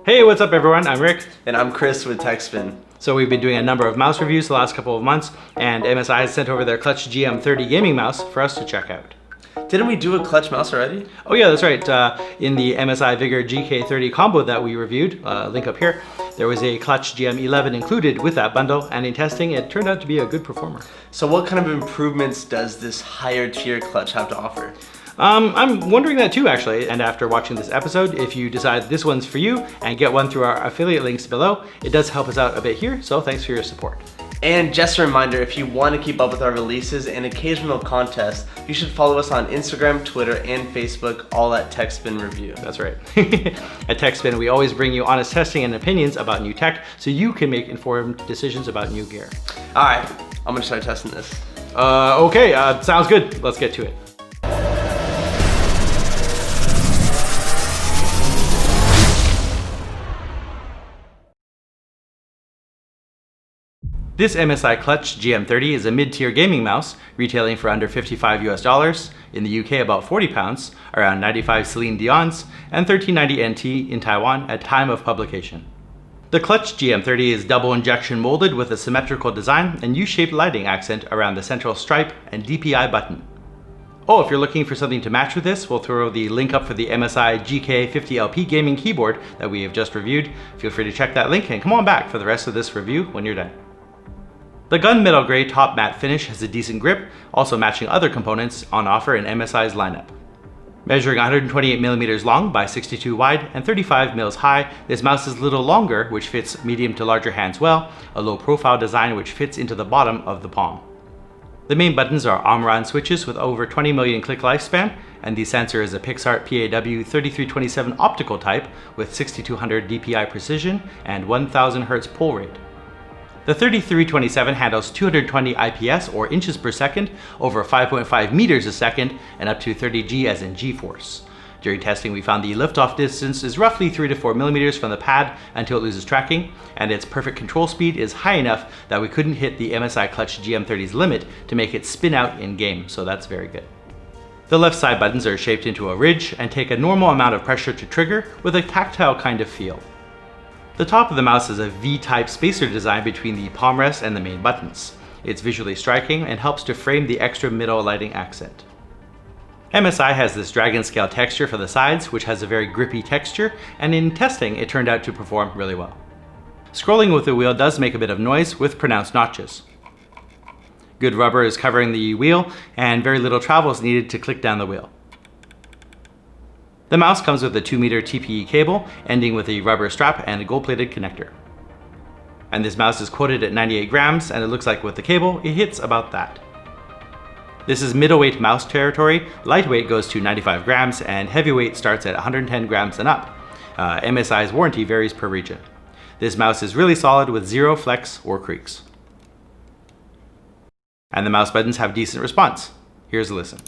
Hey, what's up everyone? I'm Rick. And I'm Chris with Techspin. So we've been doing a number of mouse reviews the last couple of months, and MSI has sent over their Clutch GM30 gaming mouse for us to check out. Didn't we do a clutch mouse already? Oh yeah, that's right. In the MSI Vigor GK30 combo that we reviewed, link up here, there was a Clutch GM11 included with that bundle, and in testing it turned out to be a good performer. So what kind of improvements does this higher tier clutch have to offer? I'm wondering that too, actually, and after watching this episode, if you decide this one's for you and get one through our affiliate links below, it does help us out a bit here, so thanks for your support. And just a reminder, if you want to keep up with our releases and occasional contests, you should follow us on Instagram, Twitter, and Facebook, all at Techspin Review. That's right. At Techspin, we always bring you honest testing and opinions about new tech, so you can make informed decisions about new gear. All right, I'm gonna start testing this. Okay, sounds good. Let's get to it. This MSI Clutch GM30 is a mid-tier gaming mouse, retailing for under $55 US, in the UK about £40, around 95 Celine Dion's, and 1390 NT in Taiwan at time of publication. The Clutch GM30 is double injection molded with a symmetrical design and U-shaped lighting accent around the central stripe and DPI button. Oh, if you're looking for something to match with this, we'll throw the link up for the MSI GK50LP gaming keyboard that we have just reviewed. Feel free to check that link and come on back for the rest of this review when you're done. The gunmetal gray top matte finish has a decent grip, also matching other components on offer in MSI's lineup. Measuring 128mm long by 62 wide and 35mm high, this mouse is a little longer, which fits medium to larger hands well, a low profile design which fits into the bottom of the palm. The main buttons are Omron switches with over 20 million click lifespan, and the sensor is a Pixart PAW3327 optical type with 6200 DPI precision and 1000 Hz pull rate. The 3327 handles 220 IPS or inches per second over 5.5 meters a second and up to 30 G as in G-force. During testing, we found the liftoff distance is roughly 3 to 4 millimeters from the pad until it loses tracking, and its perfect control speed is high enough that we couldn't hit the MSI Clutch GM30's limit to make it spin out in game, so that's very good. The left side buttons are shaped into a ridge and take a normal amount of pressure to trigger with a tactile kind of feel. The top of the mouse is a V-type spacer design between the palm rest and the main buttons. It's visually striking and helps to frame the extra middle lighting accent. MSI has this dragon scale texture for the sides, which has a very grippy texture, and in testing it turned out to perform really well. Scrolling with the wheel does make a bit of noise with pronounced notches. Good rubber is covering the wheel, and very little travel is needed to click down the wheel. The mouse comes with a 2-meter TPE cable, ending with a rubber strap and a gold-plated connector. And this mouse is quoted at 98 grams, and it looks like with the cable, it hits about that. This is middleweight mouse territory, lightweight goes to 95 grams, and heavyweight starts at 110 grams and up. MSI's warranty varies per region. This mouse is really solid with zero flex or creaks. And the mouse buttons have decent response. Here's a listen.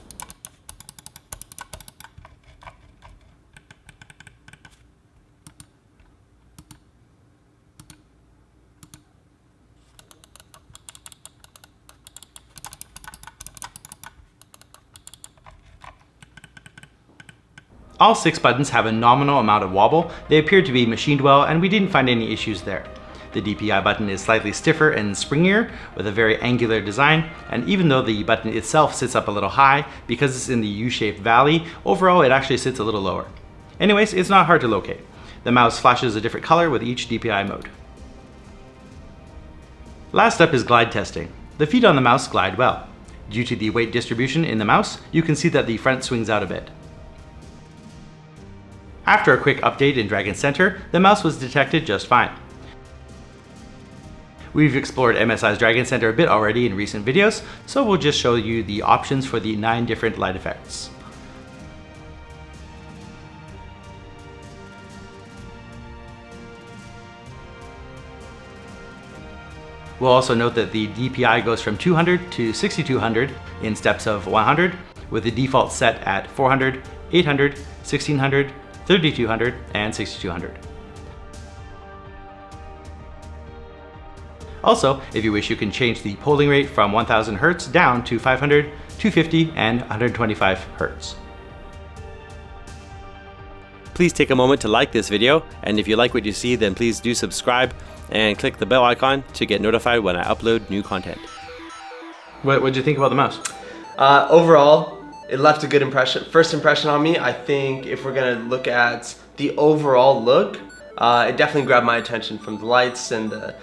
All 6 buttons have a nominal amount of wobble. They appear to be machined well, and we didn't find any issues there. The DPI button is slightly stiffer and springier with a very angular design, and even though the button itself sits up a little high, because it's in the U-shaped valley, overall it actually sits a little lower. Anyways, it's not hard to locate. The mouse flashes a different color with each DPI mode. Last up is glide testing. The feet on the mouse glide well. Due to the weight distribution in the mouse, you can see that the front swings out a bit. After a quick update in Dragon Center, the mouse was detected just fine. We've explored MSI's Dragon Center a bit already in recent videos, so we'll just show you the options for the 9 different light effects. We'll also note that the DPI goes from 200 to 6200 in steps of 100, with the default set at 400, 800, 1600, 3200, and 6200. Also, if you wish, you can change the polling rate from 1000 Hz down to 500, 250, and 125 Hz. please take a moment to like this video, and if you like what you see, then please do subscribe and click the bell icon to get notified when I upload new content. What did you think about the mouse? Overall, it left a good impression. First impression on me. I think if we're gonna look at the overall look, it definitely grabbed my attention from the lights and the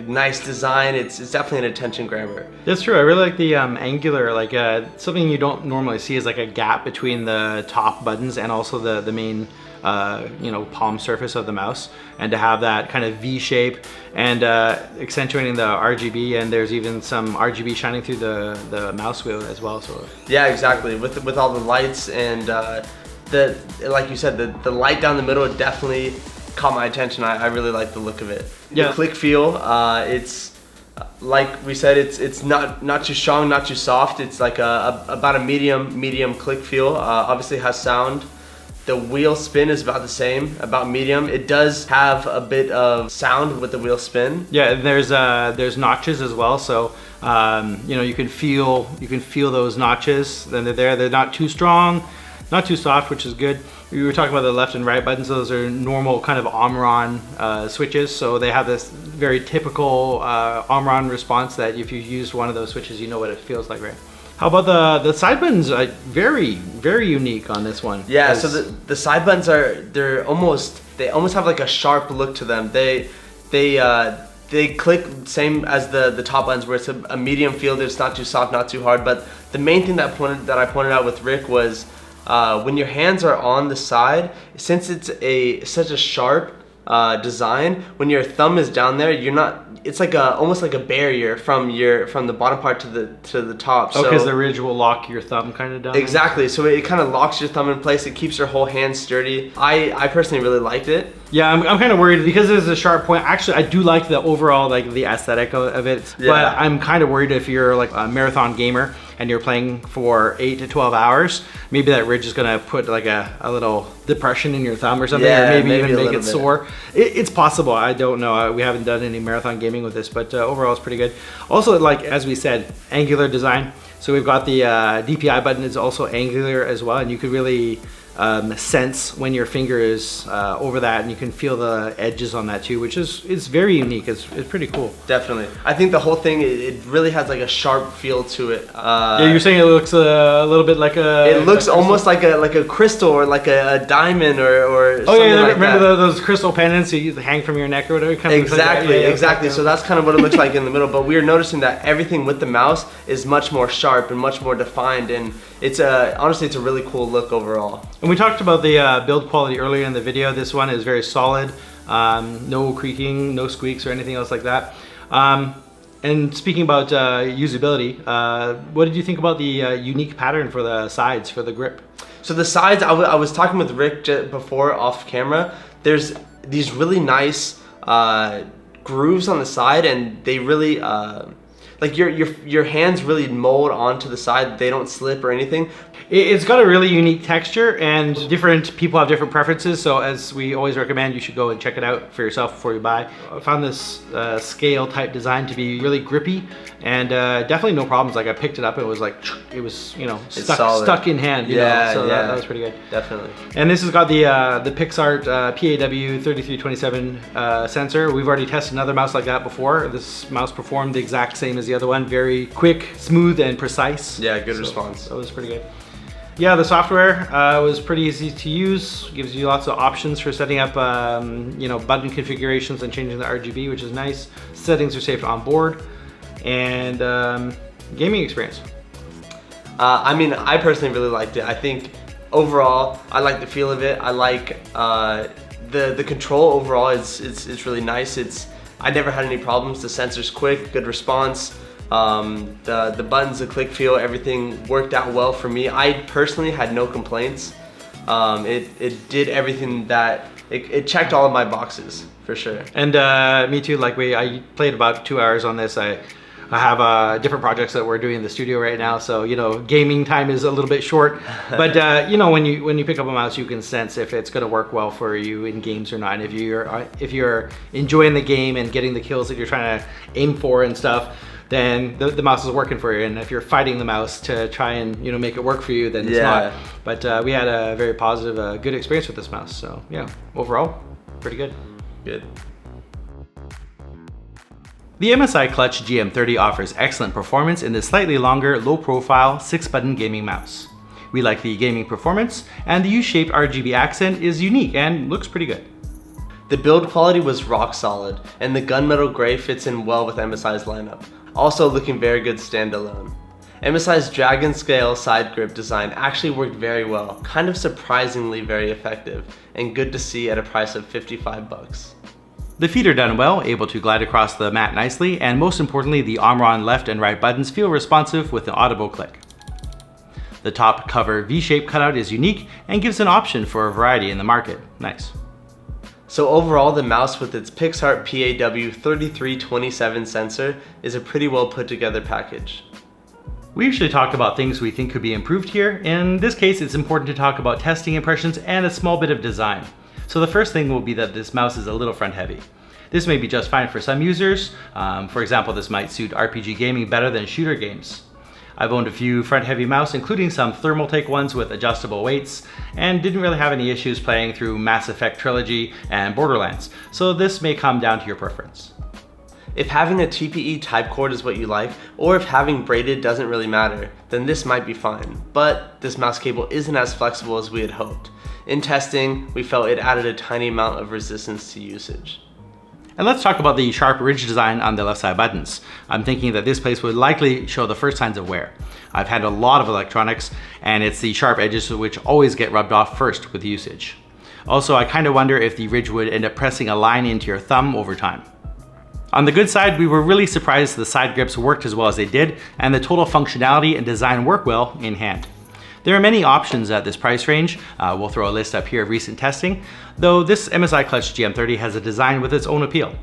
nice design. It's definitely an attention grabber. That's true. I really like the angular, like something you don't normally see is like a gap between the top buttons and also the main palm surface of the mouse, and to have that kind of V shape and accentuating the RGB, and there's even some RGB shining through the mouse wheel as well. So yeah, exactly. With all the lights and like you said, the light down the middle definitely caught my attention. I really like the look of it. Yeah. The click feel, it's like we said, it's not too strong, not too soft. It's like about a medium click feel. Obviously has sound. The wheel spin is about the same, about medium. It does have a bit of sound with the wheel spin. Yeah, and there's notches as well. So you can feel those notches. Then they're there. They're not too strong, not too soft, which is good. We were talking about the left and right buttons. Those are normal kind of Omron switches. So they have this very typical Omron response that if you used one of those switches, you know what it feels like, right? How about the side buttons? Very, very unique on this one. Yeah, so the side buttons they almost have like a sharp look to them. They click same as the top buttons, where it's a medium feel. It's not too soft, not too hard. But the main thing that I pointed out with Rick was when your hands are on the side, since it's such a sharp design, when your thumb is down there, you're not. It's like almost like a barrier from the bottom part to the top. Oh, because the ridge will lock your thumb kind of down. Exactly. So it kind of locks your thumb in place. It keeps your whole hand sturdy. I personally really liked it. Yeah, I'm kind of worried because there's a sharp point. Actually, I do like the overall, like the aesthetic of it, yeah. But I'm kind of worried if you're like a marathon gamer and you're playing for 8 to 12 hours, maybe that ridge is gonna put like a little depression in your thumb or something, yeah, or maybe even make it bit. sore. It's possible. I don't know. We haven't done any marathon gaming with this, but overall it's pretty good. Also, like as we said, angular design. So we've got the DPI button is also angular as well, and you could really sense when your finger is over that, and you can feel the edges on that too, which is very unique. It's pretty cool. Definitely. I think the whole thing, it really has like a sharp feel to it. Yeah, you're saying it looks a little bit like a. It looks almost like a crystal or like a diamond or. Oh yeah, like remember those crystal pendants you hang from your neck or whatever? Kind of exactly, like exactly. So that's kind of what it looks like in the middle. But we are noticing that everything with the mouse is much more sharp and much more defined, and it's honestly it's a really cool look overall. And we talked about the build quality earlier in the video. This one is very solid, no creaking, no squeaks or anything else like that. And speaking about usability, what did you think about the unique pattern for the sides, for the grip? So the sides, I was talking with Rick before off camera. There's these really nice grooves on the side, and they really like your hands really mold onto the side. They don't slip or anything. It's got a really unique texture, and different people have different preferences. So as we always recommend, you should go and check it out for yourself before you buy. I found this scale type design to be really grippy, and definitely no problems. Like I picked it up, it was like, it was stuck in hand. You know? So that was pretty good. Definitely. And this has got the PixArt PAW3327 sensor. We've already tested another mouse like that before. This mouse performed the exact same as the other one. Very quick, smooth, and precise. Yeah, good response. That was pretty good. Yeah, the software was pretty easy to use. Gives you lots of options for setting up, button configurations and changing the RGB, which is nice. Settings are saved on board, and gaming experience. I mean, I personally really liked it. I think overall, I like the feel of it. I like the control overall. It's really nice. I never had any problems. The sensor's quick, good response. The buttons, the click feel, everything worked out well for me. I personally had no complaints. It did everything that it checked all of my boxes for sure. And me too. Like I played about 2 hours on this. I have different projects that we're doing in the studio right now, so gaming time is a little bit short. But when you pick up a mouse, you can sense if it's going to work well for you in games or not. And if you're enjoying the game and getting the kills that you're trying to aim for and stuff, then the mouse is working for you. And if you're fighting the mouse to try and make it work for you, then it's Yeah. not. But we had a very positive, good experience with this mouse. So yeah, overall, pretty good. Good. The MSI Clutch GM30 offers excellent performance in this slightly longer, low-profile, 6-button gaming mouse. We like the gaming performance, and the U-shaped RGB accent is unique and looks pretty good. The build quality was rock solid, and the gunmetal gray fits in well with MSI's lineup, also looking very good standalone. MSI's dragon scale side grip design actually worked very well, kind of surprisingly very effective, and good to see at a price of $55. The feet are done well, able to glide across the mat nicely, and most importantly, the Omron left and right buttons feel responsive with an audible click. The top cover V-shaped cutout is unique and gives an option for a variety in the market. Nice. So overall, the mouse with its PixArt PAW3327 sensor is a pretty well put together package. We usually talk about things we think could be improved here. In this case, it's important to talk about testing impressions and a small bit of design. So the first thing will be that this mouse is a little front heavy. This may be just fine for some users. For example, this might suit RPG gaming better than shooter games. I've owned a few front heavy mouse, including some Thermaltake ones with adjustable weights, and didn't really have any issues playing through Mass Effect Trilogy and Borderlands, so this may come down to your preference. If having a TPE type cord is what you like, or if having braided doesn't really matter, then this might be fine, but this mouse cable isn't as flexible as we had hoped. In testing, we felt it added a tiny amount of resistance to usage. And let's talk about the sharp ridge design on the left side buttons. I'm thinking that this place would likely show the first signs of wear. I've had a lot of electronics, and it's the sharp edges which always get rubbed off first with usage. Also, I kind of wonder if the ridge would end up pressing a line into your thumb over time. On the good side, we were really surprised the side grips worked as well as they did, and the total functionality and design work well in hand. There are many options at this price range. We'll throw a list up here of recent testing, though this MSI Clutch GM30 has a design with its own appeal.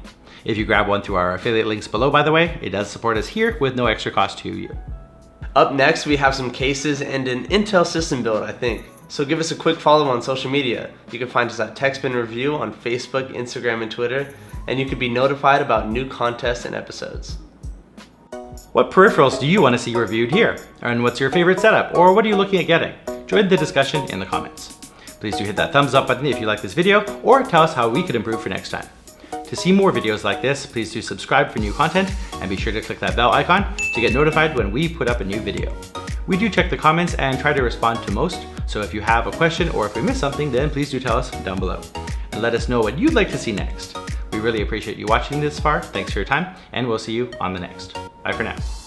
If you grab one through our affiliate links below, by the way, it does support us here with no extra cost to you. Up next, we have some cases and an Intel system build, I think. So give us a quick follow on social media. You can find us at Techspin Review on Facebook, Instagram, and Twitter, and you can be notified about new contests and episodes. What peripherals do you want to see reviewed here? And what's your favorite setup? Or what are you looking at getting? Join the discussion in the comments. Please do hit that thumbs up button if you like this video, or tell us how we could improve for next time. To see more videos like this, please do subscribe for new content, and be sure to click that bell icon to get notified when we put up a new video. We do check the comments and try to respond to most, so if you have a question or if we missed something, then please do tell us down below. And let us know what you'd like to see next. We really appreciate you watching this far. Thanks for your time, and we'll see you on the next. Bye for now.